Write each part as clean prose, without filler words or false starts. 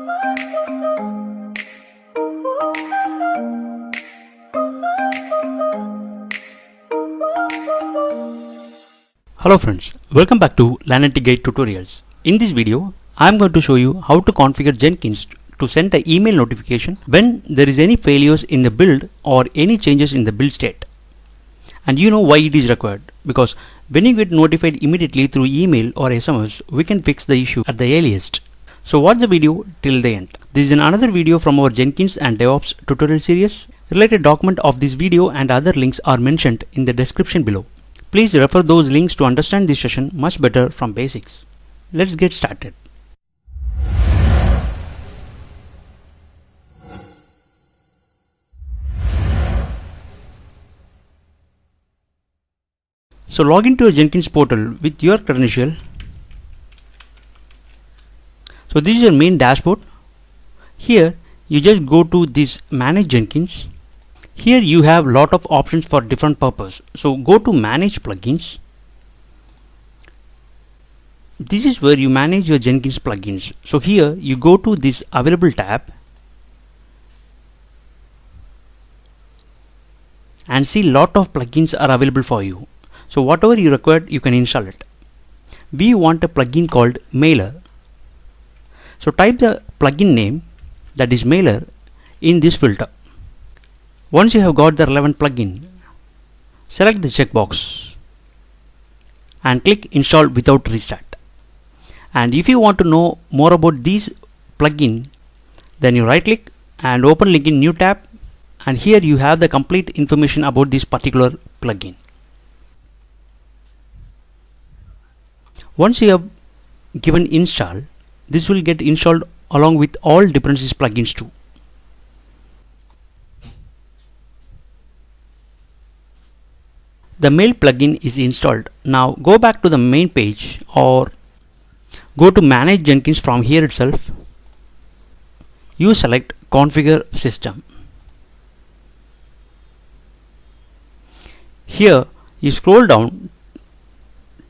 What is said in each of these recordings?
Hello friends, welcome back to LearnITGuide tutorials. In this video, I am going to show you how to configure Jenkins to send an email notification when there is any failures in the build or any changes in the build state. And you know why it is required, because when you get notified immediately through email or SMS, we can fix the issue at the earliest. So watch the video till the end. This is another video from our Jenkins and DevOps tutorial series. Related document of this video and other links are mentioned in the description below. Please refer those links to understand this session much better from basics. Let's get started. So log into a Jenkins portal with your credential. So this is your main dashboard. Here you just go to this Manage Jenkins. Here you have lot of options for different purpose. So go to Manage Plugins. This is where you manage your Jenkins plugins. So here you go to this Available tab and see lot of plugins are available for you. So whatever you require, you can install it. We want a plugin called Mailer. So type the plugin name, that is Mailer, in this filter. Once you have got the relevant plugin, select the checkbox and click Install without restart. And if you want to know more about this plugin, then you right click and open link in new tab, and here you have the complete information about this particular plugin. Once you have given install, this will get installed along with all dependencies plugins too. The mail plugin is installed. Now go back to the main page or go to Manage Jenkins from here itself. You select Configure System. Here you scroll down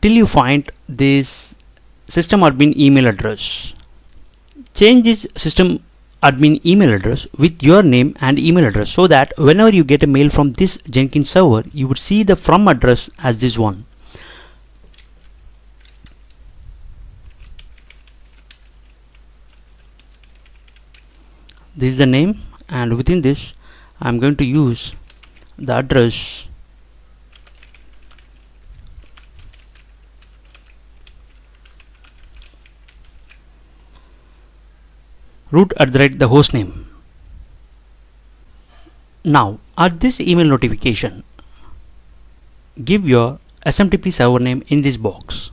till you find this system admin email address. Change this system admin email address with your name and email address, so that whenever you get a mail from this Jenkins server, you would see the from address as this one. This is the name, and within this I am going to use the address root@the host name. Now at this email notification, give your SMTP server name in this box.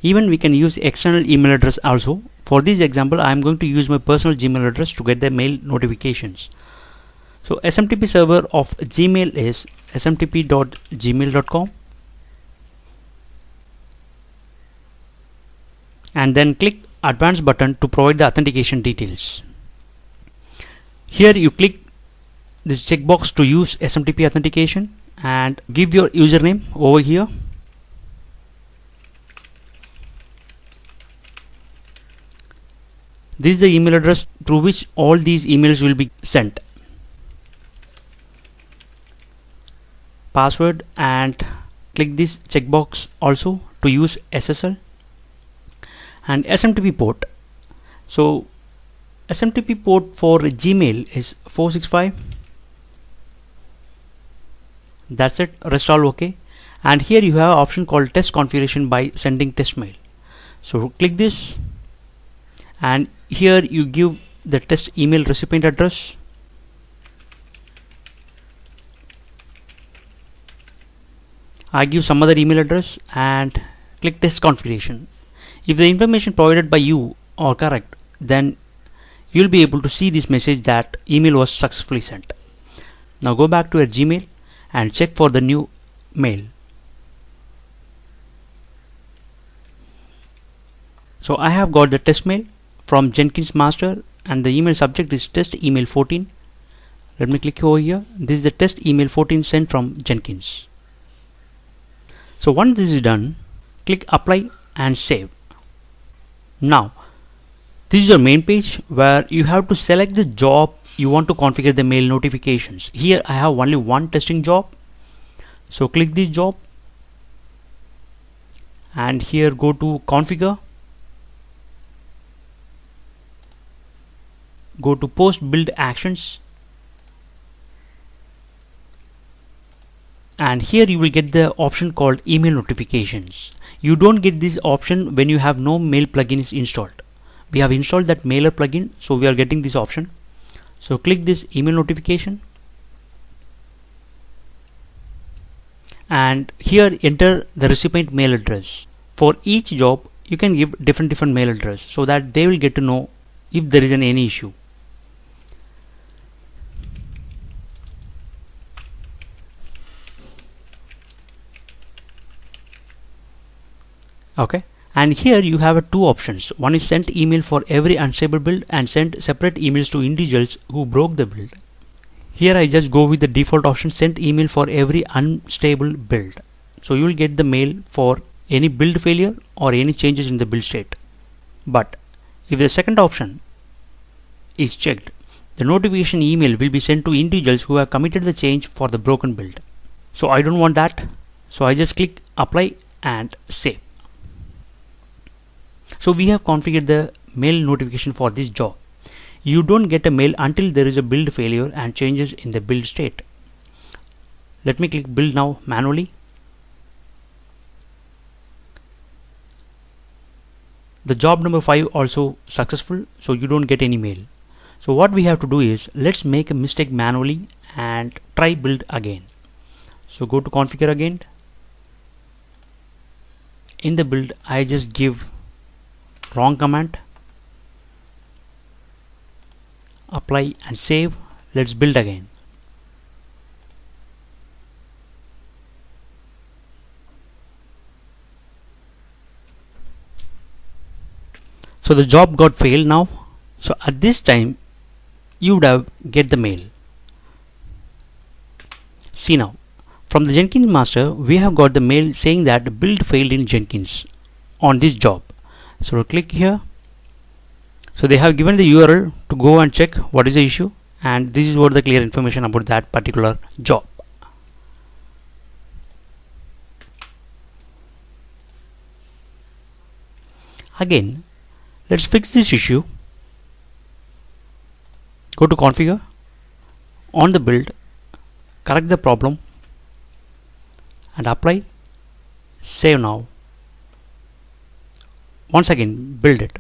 Even we can use external email address also. For this example, I am going to use my personal Gmail address to get the mail notifications. So SMTP server of Gmail is smtp.gmail.com, and then click Advanced button to provide the authentication details. Here you click this checkbox to use SMTP authentication and give your username over here. This is the email address through which all these emails will be sent. Password, and click this checkbox also to use SSL. And SMTP port. So SMTP port for Gmail is 465. That's it. Rest all okay. And here you have an option called test configuration by sending test mail. So click this, and here you give the test email recipient address. I give some other email address and click test configuration. If the information provided by you are correct, then you will be able to see this message that email was successfully sent. Now go back to your Gmail and check for the new mail. So I have got the test mail from Jenkins master, and the email subject is test email 14. Let me click over here. This is the test email 14 sent from Jenkins. So once this is done, click apply and save. Now This is your main page where you have to select the job you want to configure the mail notifications. Here I have only one testing job, so click this job and here go to configure, go to post build actions, and here you will get the option called email notifications. You don't get this option when you have no mail plugins installed. We have installed that mailer plugin, so we are getting this option. So click this email notification and here enter the recipient mail address. For each job you can give different mail address so that they will get to know if there is any issue. Okay, and here you have two options. One is send email for every unstable build and send separate emails to individuals who broke the build. Here I just go with the default option, send email for every unstable build. So you will get the mail for any build failure or any changes in the build state. But if the second option is checked, the notification email will be sent to individuals who have committed the change for the broken build. So I don't want that, so I just click apply and save. So we have configured the mail notification for this job. You don't get a mail until there is a build failure and changes in the build state. Let me click build now manually. The job number 5 also successful, so you don't get any mail. So what we have to do is, let's make a mistake manually and try build again. So go to configure again. In the build I just give wrong command, apply and save. Let's build again. So the job got failed now. So at this time you would have get the mail. See now, from the Jenkins master we have got the mail saying that build failed in Jenkins on this job. So click here. So they have given the URL to go and check what is the issue, and this is what the clear information about that particular job. Again, let's fix this issue. Go to configure, on the build, correct the problem and apply, save now. Once again build it.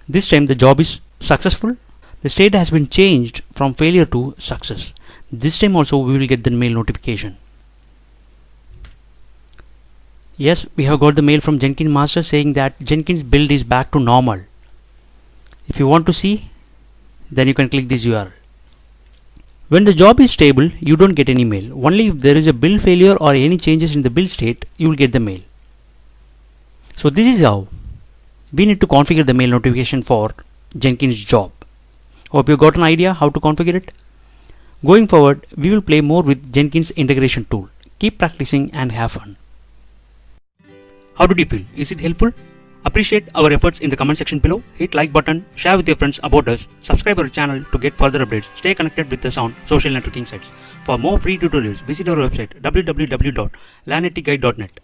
This time the job is successful. The state has been changed from failure to success. This time also we will get the mail notification. Yes, we have got the mail from Jenkins master saying that Jenkins build is back to normal. If you want to see, then you can click this URL. When the job is stable, you don't get any mail. Only if there is a build failure or any changes in the build state, you will get the mail. So this is how we need to configure the mail notification for Jenkins job. Hope you got an idea how to configure it. Going forward, we will play more with Jenkins integration tool. Keep practicing and have fun. How did you feel? Is it helpful? Appreciate our efforts in the comment section below. Hit like button, share with your friends about us, subscribe our channel to get further updates, stay connected with us on social networking sites. For more free tutorials, visit our website www.learnitguide.net.